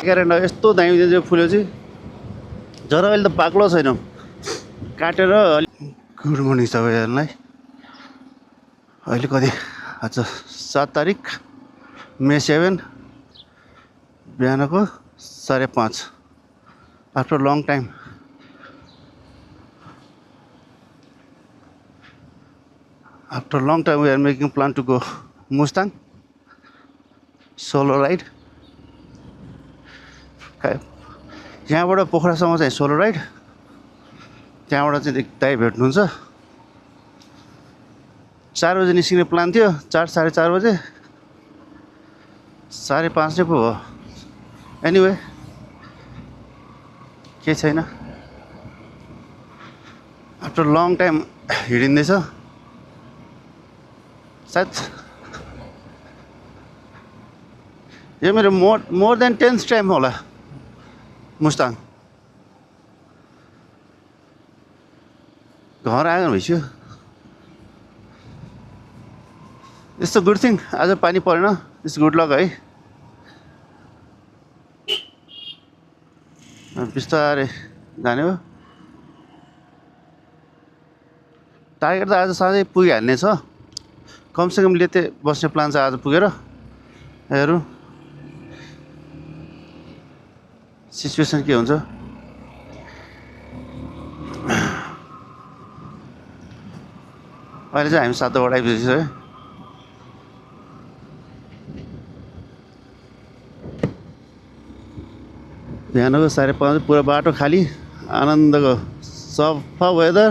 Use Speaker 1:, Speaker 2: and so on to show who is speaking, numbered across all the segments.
Speaker 1: क्यारेन्डा यस्तो दामी चाहिँ फुल्यो चाहिँ जरा अहिले त पाक्लो छैन काटेर गुड मर्निङ सबैजनालाई अहिले कति आज 7 तारिक मे 7 बिहानको 5:30 after long time we are making plan to go Mustang solo ride. यहाँबाट पोखरासम्म चाहिँ सोलो राइड त्यहाँबाट चाहिँ दाइ भेट्नुहुन्छ 4 बजे निस्किने प्लान थियो 4 साढे 4 बजे 5:30 नै पो हो एनीवे के छैन आफ्टर लङ टाइम हिँडिँदैछ सायद यो मेरो मोर देन 10th टाइम होला मुस्ताङ घर आएको भइसक्यो यस्तो गुड थिङ आज पानी परेन इट्स गुड लक है बिस्तारै जाने हो टार्गेट त आज साँझै पुगिहाल्ने छ कमसेकम लेते बस्ने प्लान छ आज पुगेर हेरौँ सिचुएसन के हुन्छ अहिले चाहिँ हामी 7 वटा आइपुगेको है बिहानको 5:30 पुरा बाटो खाली आनन्दको सफा वेदर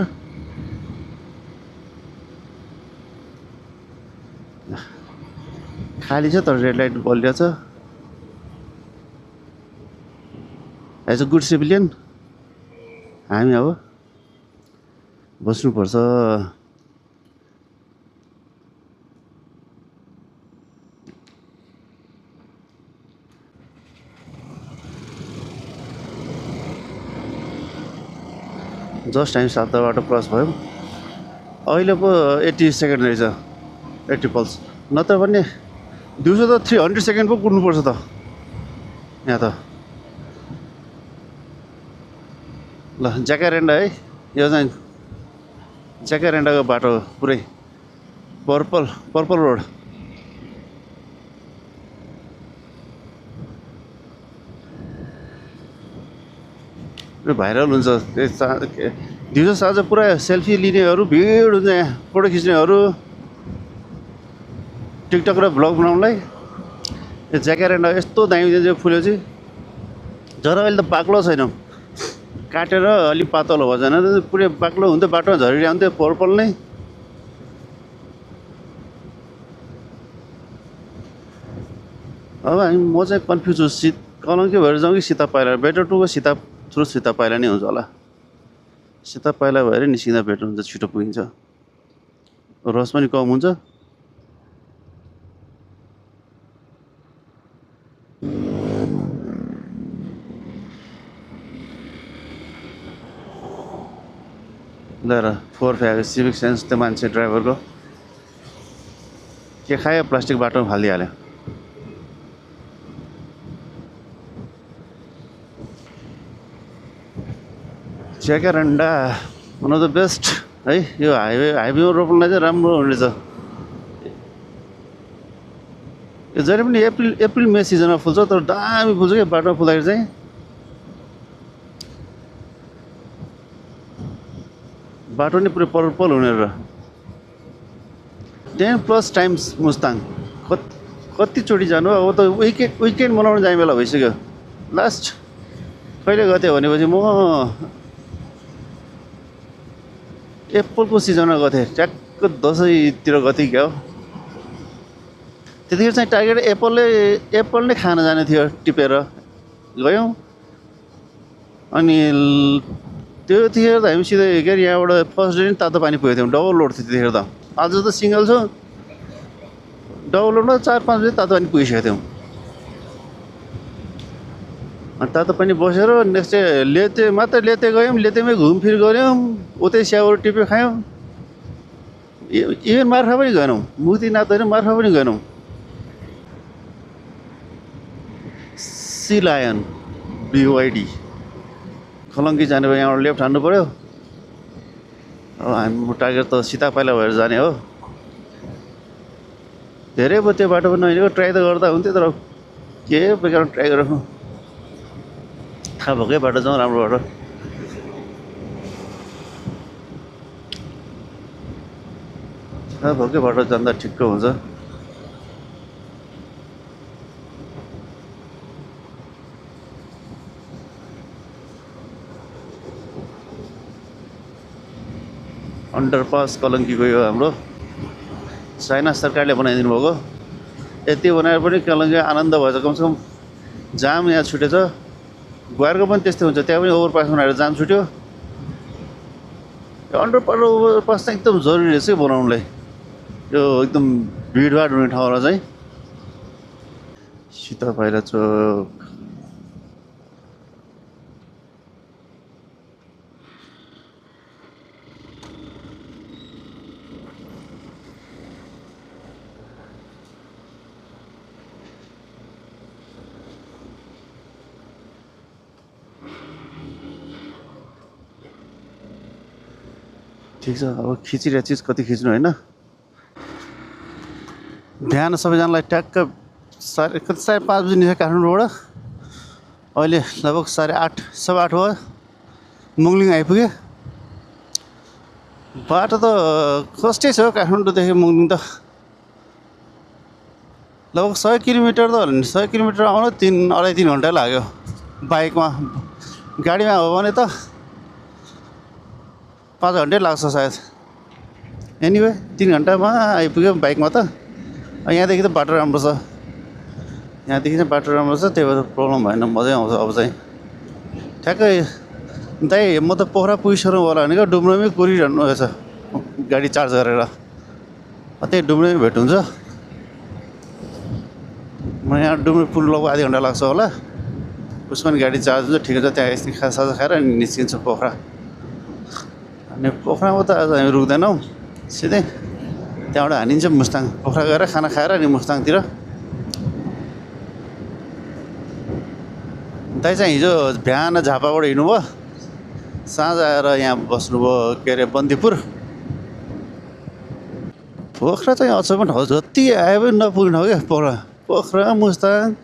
Speaker 1: खाली छ तर रेड लाइट बलिरहेछ एज अ गुड सिभिलियन हामी अब बस्नुपर्छ जस्ट हामी 7 बाटो क्रस भयो अहिले पो 80 सेकेन्ड रहेछ 80 पल्स नत्र भने दिउँसो त 300 सेकेन्ड पो कुद्नुपर्छ त यहाँ त ल ज्याकारेन्डा है यो चाहिँ ज्याकारेन्डाको बाटो पुरै पर्पल रोड भाइरल हुन्छ दिउँसो साँझ पुरा सेल्फी लिनेहरू भिड हुन्छ यहाँ फोटो खिच्नेहरू टिकटक र भ्लग बनाउनलाई यो ज्याकारेन्डा यस्तो दामी चाहिँ फुल्यो चाहिँ जरा अहिले त पाक्लो छैन काटेर अलिक पातलो भयो झन् पुरै बाक्लो हुन्थ्यो बाटोमा झरिरहन्थ्यो पर्पल नै अब हामी म चाहिँ कन्फ्युज छु कलङ्की भएर जाउँ कि Sitapaila better to Sita through Sitapaila नै हुन्छ होला सीता पाइला भएर निस्किँदा बेटर हुन्छ छिटो पुगिन्छ रस पनि कम हुन्छ ल 4 फ्याग सिभिक सेन्स त्यो मान्छे ड्राइभरको के खायो प्लास्टिक बाटोमा फालिदिइहाल्यो ज्याकारेन्डा वान अफ द बेस्ट है यो हाइवेमा रोप्नलाई चाहिँ राम्रो हुनेछ यो जहिले पनि एप्रिल मे सिजनमा फुल्छ तर दामी फुल्छ क्या बाटोमा फुल्दाखेरि चाहिँ बाटो नै पुरै पर्पल हुने र 10+ टाइम्स मुस्ताङ कतिचोटि जानु अब त विकेन्ड मनाउनु जाने बेला भइसक्यो लास्ट कहिले गथेँ भनेपछि म एप्पलको सिजनमा गथेँ ट्याक्क दसैँतिर गथेँ क्या हो त्यतिखेर चाहिँ टार्गेट एप्पल नै खान जाने थियो टिपेर गयौँ अनि त्यतिखेर त हामी सिधै के अरे यहाँबाट फर्स्ट डे नै तातो पानी पुगेको थियौँ डबल लोड थियो त्यतिखेर त आज त सिङ्गल छ डबल लोडमा 4-5 बजे तातो पानी पुगिसकेको थियौँ अनि तातो पानी बसेर नेक्स्ट डे लेते गयौँ लेतेमै घुमफिर गऱ्यौँ उतै स्याउहरू टिप्यो खायौँ इभन मार्फा पनि गएनौँ, मुक्तिनाथ होइन मार्फा पनि गएनौँ। सी लायन BYD खलङ्की जाने भयो, यहाँबाट लेफ्ट हान्नु पऱ्यो। अब हाम्रो टार्गेट त सीतापाइला भएर जाने हो। धेरै भयो त्यो बाटो पनि नहिँडेको, ट्राई त गर्दा हुन्थ्यो तर के बेकार ट्राई गरेको। थाहा भएकै बाटो जाउँ, राम्रो बाटो। थाहा भएकै बाटो जाँदा ठिक्क हुन्छ। अन्डरपास कलङ्कीको यो हाम्रो चाइना सरकारले बनाइदिनु भएको। यति बनाएर पनि कलङ्की आनन्द भएछ, कमसेकम जाम यहाँ छुटेछ। गुहारको पनि त्यस्तै हुन्छ, त्यहाँ पनि ओभरपास बनाएर जाम छुट्यो। यो ओभरपास चाहिँ एकदम जरुरी रहेछ बनाउनुलाई, यो एकदम भिडभाड हुने ठाउँमा चाहिँ। सीतापाइला चोक ठिक छ। अब खिचिरहेको चिज कति खिच्नु होइन। बिहान सबैजनालाई ट्याक्क साढे 5 बजी निस्क्यो काठमाडौँबाट। अहिले लगभग 8:30 8:15 भयो, मुङलिङ आइपुग्यो। बाटो त कस्तै छ काठमाडौँदेखि मुङलिङ त लगभग 100 किलोमिटर त होला नि। 100 किलोमिटर आउनु 2.5-3 घन्टा लाग्यो बाइकमा। गाडीमा हो भने त 5 घन्टै लाग्छ सायद। एनिवे 3 घन्टामा आइपुग्यो बाइकमा त। यहाँदेखि त बाटो राम्रो छ, यहाँदेखि चाहिँ बाटो राम्रो छ, त्यही भएर प्रब्लम भएन, मजै आउँछ। अब चाहिँ ठ्याक्कै दाइ म त पोखरा पुगिसक्नु होला भनेको, डुम्रोमै कुरिरहनु रहेछ गाडी चार्ज गरेर। त्यही डुम्रोमै भेट हुन्छ। म यहाँ डुम्रे पुग्नु लगभग आधी घन्टा लाग्छ होला। उसको पनि गाडी चार्ज हुन्छ, ठिकै छ। त्यहाँ एकछिन खाजासाजा खाएर अनि निस्किन्छ पोखरा। अनि पोखरामा त आज हामी रुक्दैनौँ, सिधै त्यहाँबाट हानिन्छ मुस्ताङ। पोखरा गएर खाना खाएर अनि मुस्ताङतिर। दाइ चाहिँ हिजो बिहान झापाबाट हिँड्नुभयो, साँझ आएर यहाँ बस्नुभयो के अरे बन्दीपुर। पोखरा चाहिँ अझ पनि ठाउँ जति आए पनि नपुग्ने ठाउँ क्या पोखरा मुस्ताङ।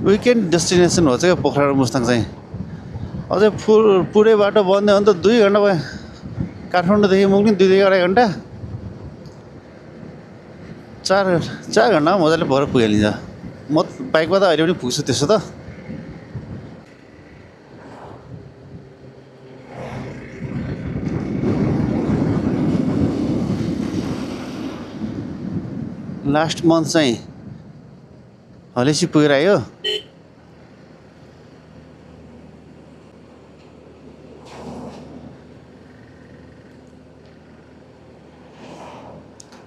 Speaker 1: विकेन्ड डेस्टिनेसन हो चाहिँ क्या पोखरा र मुस्ताङ चाहिँ। अझै पुरै बाटो बन्दै हो भने त 2 घन्टा भयो। काठमाडौँदेखि मुङलिङ 2-2.5 घन्टा, 4 घन्टामा मजाले भएर पुगिहालिन्छ। म बाइकमा त अहिले पनि पुग्छु त्यसो त। लास्ट मन्थ चाहिँ हलेसी पुगेर आयो।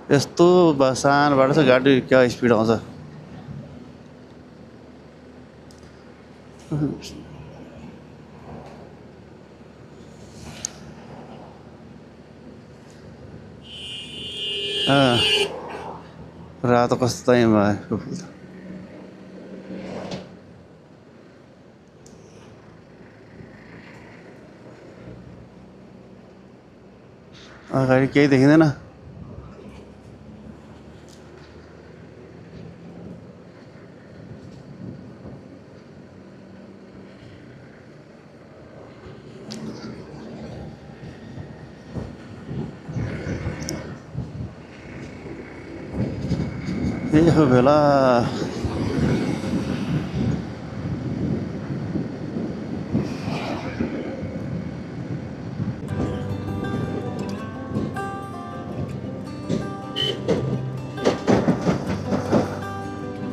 Speaker 1: यस्तो सानो बाटो छ, गाडी क्या स्पिड आउँछ। रातो कस्तो टाइम भयो। अगाडि केही देखिँदैन। यो बेला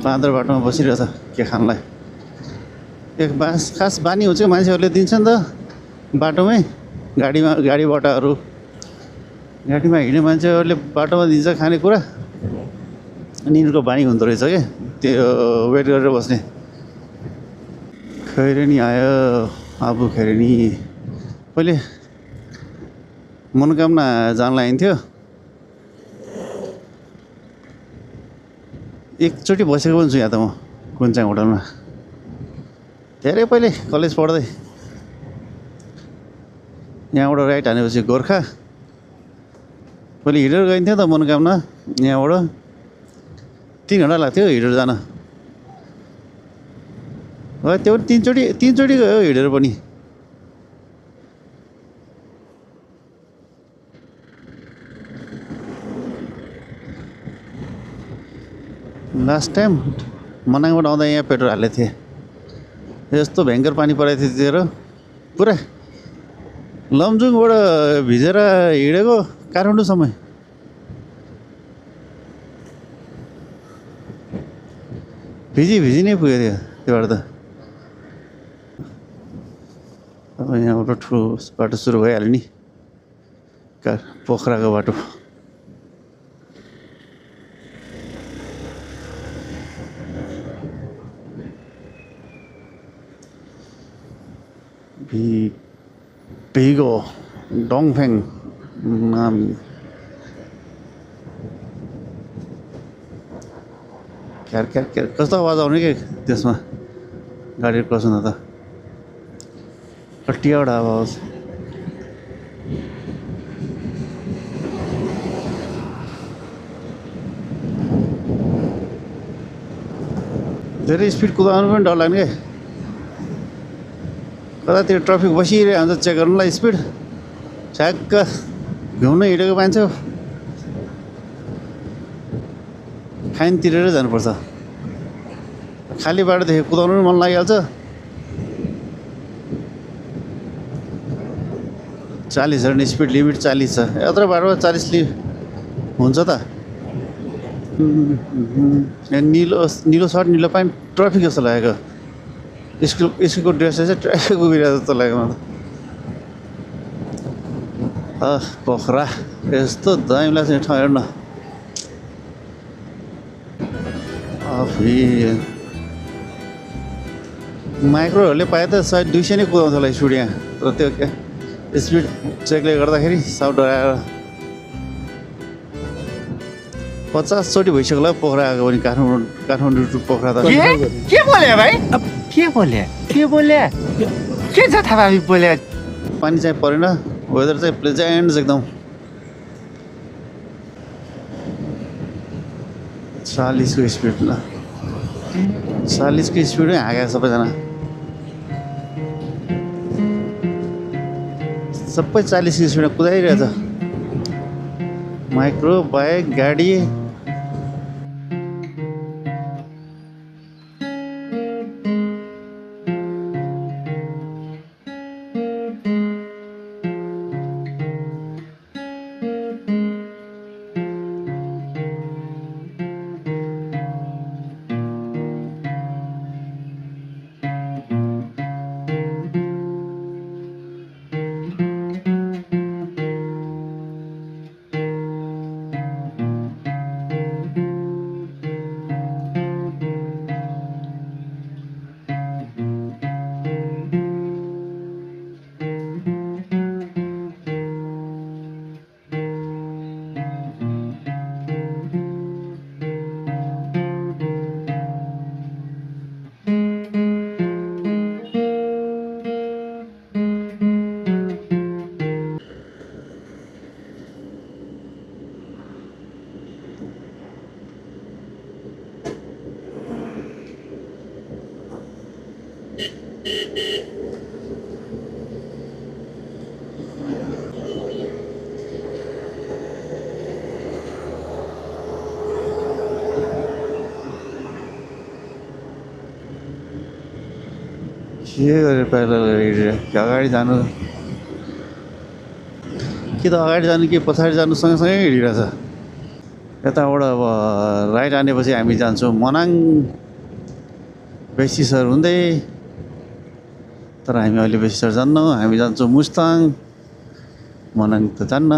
Speaker 1: बाँदर बाटोमा बसिरहेछ के खानलाई। एक खास बानी हुन्छ मान्छेहरूले दिन्छ नि त बाटोमै। गाडीबाटहरू गाडीमा हिँड्ने मान्छेहरूले बाटोमा दिन्छ खानेकुरा। अनि यिनीहरूको बानी हुँदो रहेछ क्या त्यो वेट गरेर बस्ने। खैरेनी आयो, आबु खैरेनी। पहिले मनोकामना जान लागिन्थ्यो एकचोटि बसेको पनि छु यहाँ त म कुन्चाङ होटलमा धेरै पहिले कलेज पढ्दै यहाँबाट राइट हानेपछि गोर्खा पहिले हिँडेर गइन्थ्यो त मनोकामना यहाँबाट 3 घन्टा लाग्थ्यो हिँडेर जान त्यो पनि तिनचोटि गयो हिँडेर पनि लास्ट टाइम मनाङबाट आउँदा यहाँ पेट्रोल हालेको थिएँ यस्तो भयङ्कर पानी परेको थियो त्यतिखेर पुरा लमजुङबाट भिजेर हिँडेको काठमाडौँसम्म भिजी नै पुगेको थियो त्योबाट त अब यहाँबाट ठुलो बाटो सुरु भइहाल्यो नि पोखराको बाटो भिगो डोङफेङ नाम क्यार कस्तो आवाज आउने के त्यसमा गाडी क्रस हुँदा त कटियाबाट आवाज धेरै स्पिड कुदाउनु पनि डर लाग्ने क्या कतातिर ट्राफिक बसिरहेको हुन्छ चेक गर्नुलाई स्पिड ठ्याक्क घुम्न हिँडेको मान्छे फाइन तिरेर जानुपर्छ खाली बाटोदेखि कुदाउनु पनि मन लागिहाल्छ 40 हो स्पिड लिमिट 40 छ यत्रो बाटोमा 40 हुन्छ त निलो सर्ट निलो प्यान्ट ट्राफिक जस्तो लागेको स्कुलको ड्रेस चाहिँ ट्राफिक उभिरहेको जस्तो लाग्यो मलाई पोखरा यस्तो दामी लाग्छ ठाउँ हेर्न माइक्रोहरूले पाए त सायद 200 नै कुदाउँछ होला स्पिड यहाँ तर त्यो स्पिड चेकले गर्दाखेरि साउ डराएर 50 चोटि भइसक्यो होला पोखरा आएको पनि काठमाडौँ टु पोखरा त
Speaker 2: के बोले भाइ के बोले के छ थाहा बोले
Speaker 1: पानी चाहिँ परेन वेदर चाहिँ प्लेजेन्ट एकदम 40 को स्पिड ल 40 को स्पिडमै हाँगेको सबैजना सबै 40 को स्पिडमा कुदाइरहेछ माइक्रो बाइक गाडी के गरेर पैदल हिँडेर अगाडि जानु कि त अगाडि जानु कि पछाडि जानु सँगसँगै हिँडिरहेछ यताबाट अब राइट हानेपछि हामी जान्छौँ मनाङ बेसीसर हुँदै तर हामी अहिले बेसीसर जान्नौँ हामी जान्छौँ मुस्ताङ मनाङ त जान्न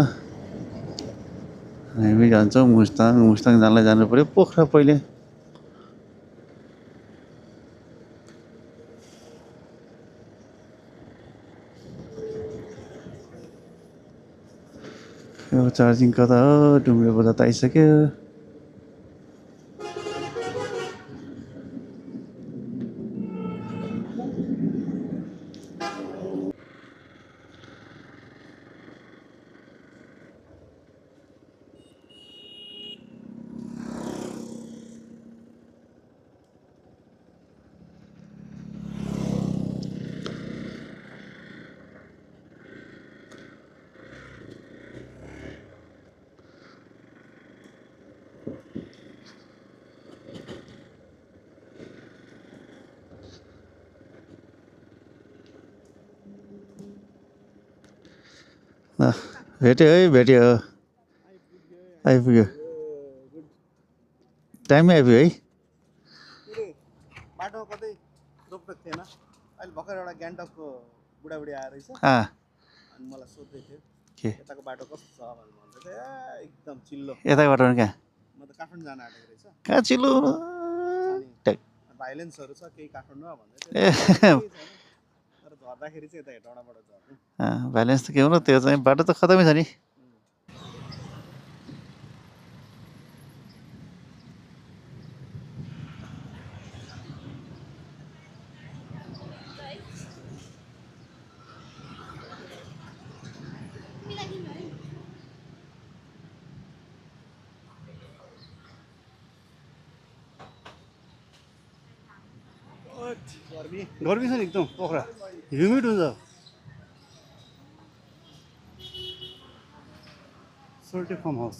Speaker 1: हामी जान्छौँ मुस्ताङ जानलाई जानु पऱ्यो पोखरा पहिले यो चार्जिङ कता हो डुम्रे बजार त आइसक्यो भेट्यो है भेट्यो आइपुग्यो टाइममै आइपुग्यो है
Speaker 3: बाटो कतै रोकटोक थिएन अहिले भर्खर एउटा गान्तोकको बुढाबुढी आएर रहेछ अनि मलाई सोध्दै थियो
Speaker 1: के
Speaker 3: यताको बाटो कस्तो छ भनेर भन्दै थियो एकदम चिल्लो
Speaker 1: यताको बाटो कहाँ
Speaker 3: म त काठमाडौँ जान आँटेको रहेछ
Speaker 1: कहाँ चिल्लो
Speaker 3: भाइलेन्सहरू छ केही काठमाडौँमा भन्दै
Speaker 1: ए
Speaker 3: थियो तर झर्दाखेरि चाहिँ यता हेटौँडाबाट झर्नु
Speaker 1: भ्यालेन्स त के हो र त्यो चाहिँ बाटो त खतमै छ नि
Speaker 3: गर्मी छ नि एकदम पोखरा ह्युमिड हुन्छ Soltee farm house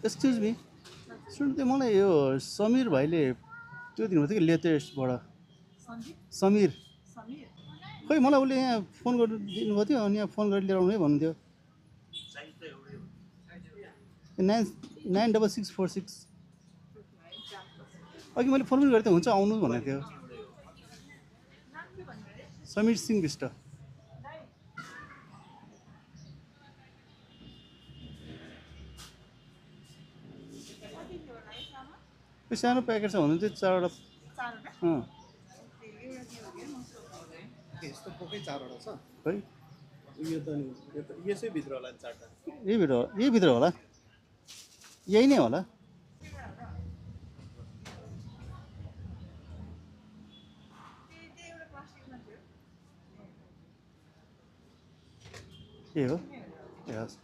Speaker 3: excuse me सुन्नु त्यो मलाई यो समीर भाइले त्यो दिनुभएको थियो कि लेटेस्टबाट समीर खै मलाई उसले यहाँ फोन गर्नु दिनुभएको थियो अनि यहाँ फोन गरेर लिएर आउनु है भन्नुहुन्थ्यो 9646 अघि मैले फोन पनि गरेको थिएँ हुन्छ आउनु भनेको थियो समीर सिंह विष्ट त्यो सानो प्याकेट छ भन्नुहुन्थ्यो चारवटा यस्तो पोकै चारवटा छ
Speaker 1: है
Speaker 3: यो त नि यसै भित्र होला नि चारवटा
Speaker 1: यही भित्र होला यही नै होला ए हो ए हस्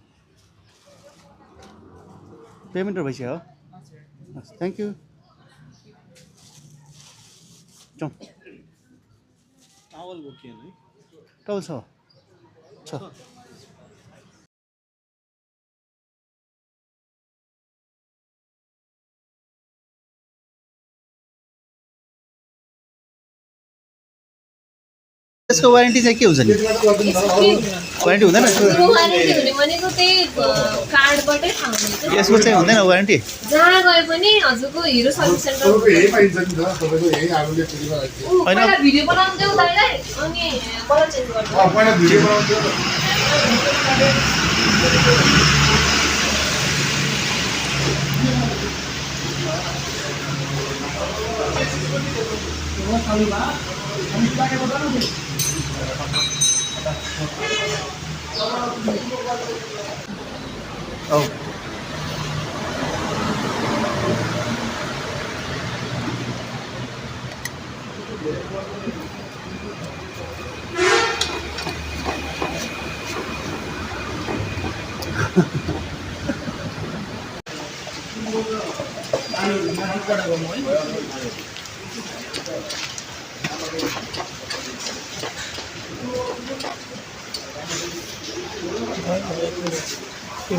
Speaker 1: पेमेन्ट भइसक्यो हो हस् थ्याङ्क यू जाउँ
Speaker 3: टावल बोकिएन है
Speaker 1: टावल छ यसको वारेन्टी चाहिँ के हुन्छ नि वारेन्टी हुँदैन यसको चाहिँ हुँदैन वारेन्टी
Speaker 4: जहाँ गए पनि हजुरको हिरो सर्भिस सेन्टर भिडियो बनाउँथ्यौ दाइलाई अनि कलर चेन्ज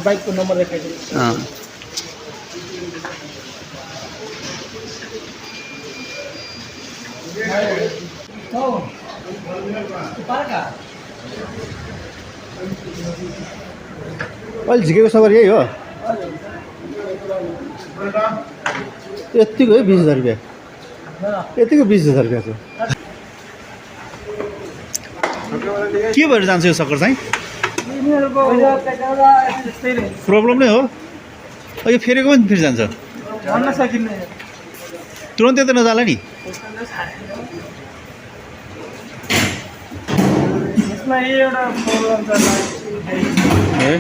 Speaker 5: बाइक को नंबर देखाइदिनु
Speaker 1: अहिले झिकेको सवारी यही हो यतिको है 20,000 रुपियाँ यतिको 20,000 रुपियाँ छ के भएर जान्छ यो सकर चाहिँ प्रब्लम नै हो यो फेरेको पनि फेरि जान्छ
Speaker 5: भन्न सकिन्न
Speaker 1: तुरन्तै त नजाला नि
Speaker 5: यसमा एउटा प्रब्लम छ
Speaker 1: है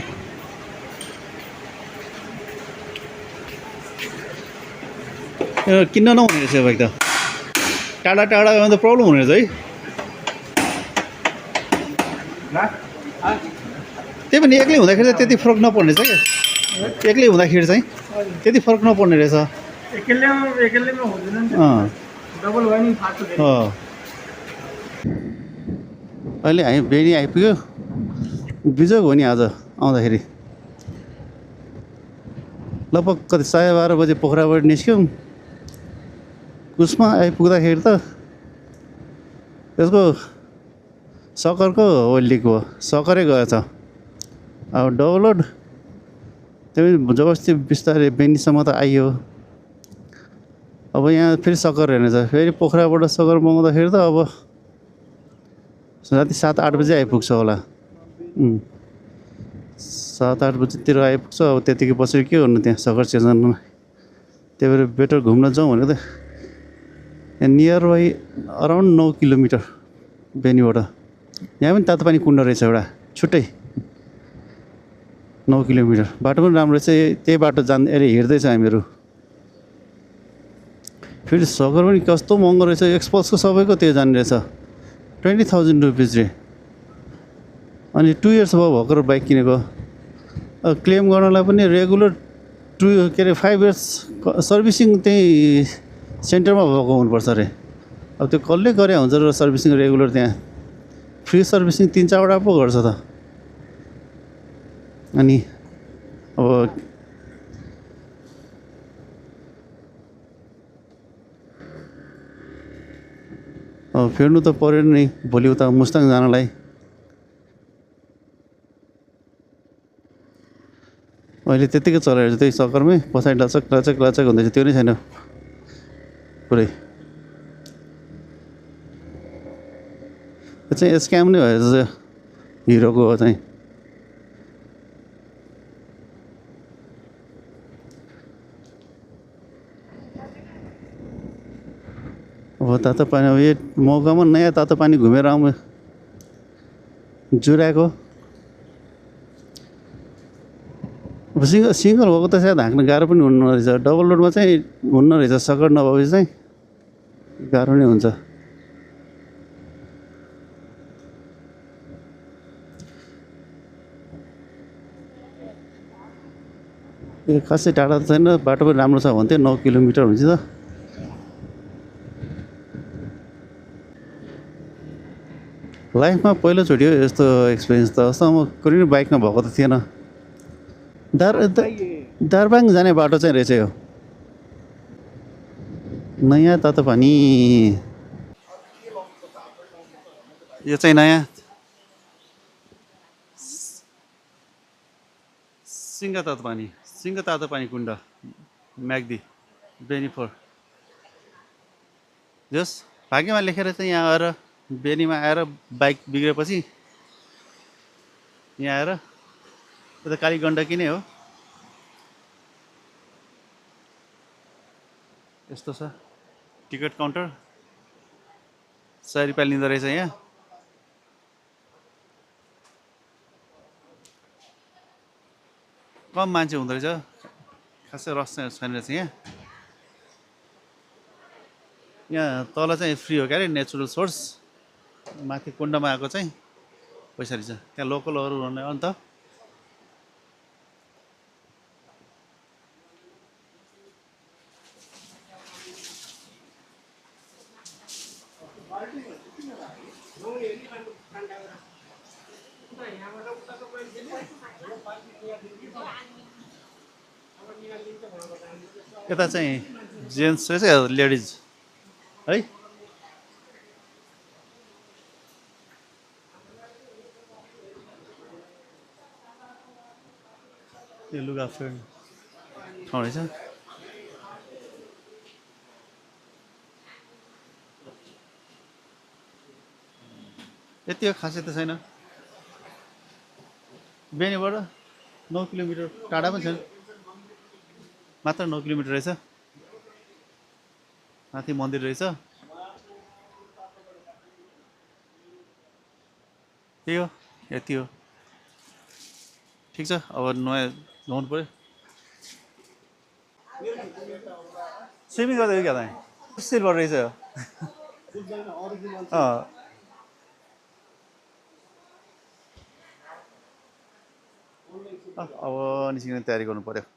Speaker 1: किन्न नहुने रहेछ यो बाइक त टाढा टाढामा त प्रब्लम हुने रहेछ है त्यही पनि एक्लै हुँदाखेरि चाहिँ त्यति फरक नपर्ने रहेछ क्या एक्लै हुँदाखेरि चाहिँ त्यति फरक नपर्ने रहेछ
Speaker 5: एक्लैमा हुँदैन नि त। डबल भयो नि फाटो धेरै।
Speaker 1: अहिले हामी बेनी आइपुग्यो बिजोग हो नि आज आउँदाखेरि लगभग कति 12:30 बजे पोखराबाट निस्क्यौँ उसमा आइपुग्दाखेरि त त्यसको सकरको ओइल लिक हो सकरै गएछ अब डाउनलोड त्यही जबरजस्ती बिस्तारै बेनीसम्म त आइयो अब यहाँ फेरि सकर हेर्ने छ फेरि पोखराबाट सकर मगाउँदाखेरि त अब राति 7-8 बजे आइपुग्छ होला 7-8 बजीतिर आइपुग्छ अब त्यतिकै बसेर के गर्नु त्यहाँ सकर चेन्ज गर्नु त्यही भएर बेटर घुम्न जाउँ भनेको त यहाँ नियर बाई अराउन्ड 9 किलोमिटर बेनीबाट यहाँ पनि तातो पानी कुण्ड रहेछ एउटा छुट्टै 9 किलोमिटर बाटो पनि राम्रो रहेछ त्यही बाटो अरे हिँड्दैछ हामीहरू फेरि सकर पनि कस्तो महँगो रहेछ एक्सपल्सको सबैको त्यो जाने रहेछ 20,000 रुपिज रे अनि 2 इयर्स भयो भर्खर बाइक किनेको क्लेम गर्नलाई पनि रेगुलर 5 इयर्स सर्भिसिङ त्यही सेन्टरमा भएको हुनुपर्छ अरे अब त्यो कसले गरे हुन्छ र सर्भिसिङ रेगुलर त्यहाँ फ्री सर्भिसिङ 3-4 वटा पो गर्छ त अनि अब फेर्नु त पऱ्यो नि भोलि उता मुस्ताङ जानलाई अहिले त्यत्तिकै चलाएर त्यही सकरमै पछाडि लचक लचक लचक हुँदैछ त्यो नै छैन पुरै त्यो चाहिँ स्क्याम नै भएछ हिरोको हो चाहिँ अब तातो पानी अब यो मौकामा नयाँ तातो पानी घुमेर आउँ जुराको अब सिङ्गल भएको त सायद हाँक्न गाह्रो पनि हुन्न रहेछ डबल लोडमा चाहिँ हुन्न रहेछ सकर नभएपछि चाहिँ गाह्रो नै हुन्छ यो खासै टाढा त छैन बाटो पनि राम्रो छ भन्थ्यो 9 किलोमिटर हुन्छ त लाइफमा पहिलोचोटि हो यस्तो एक्सपिरियन्स त अहिलेसम्म कुनै पनि बाइकमा भएको त थिएन दार्बाङ जाने बाटो चाहिँ रहेछ यो नयाँ तातो पानी यो चाहिँ नयाँ सिङ्गा तातो पानी कुण्ड म्याग्दी बेनीफोर जस भाग्यमा लेखेर चाहिँ यहाँ आएर बेनीमा आएर बाइक बिग्रेपछि यहाँ आएर त्यो त काली गण्डकी नै हो यस्तो छ टिकट काउन्टर 100 रुपियाँ लिँदो रहेछ यहाँ कम मान्छे हुँदो रहेछ खासै रस छैन रहेछ यहाँ तल चाहिँ फ्री हो क्या अरे नेचुरल सोर्स माथि कुण्डमा आएको चाहिँ पैसा रहेछ त्यहाँ लोकलहरू हुने अन्त यता चाहिँ जेन्ट्स रहेछ लेडिज है यो लुगा फेर्ने ठाउँ रहेछ यति हो खासै त छैन बेनीबाट 9 किलोमिटर टाढा पनि छैन मात्र 9 किलोमिटर रहेछ
Speaker 3: माथि मन्दिर रहेछ त्यही हो यति हो ठिक छ अब नयाँ नुहाउनु पऱ्यो स्विमिङ गर्दै क्या त सिल्भर रहेछ अब निस्किने तयारी गर्नु पऱ्यो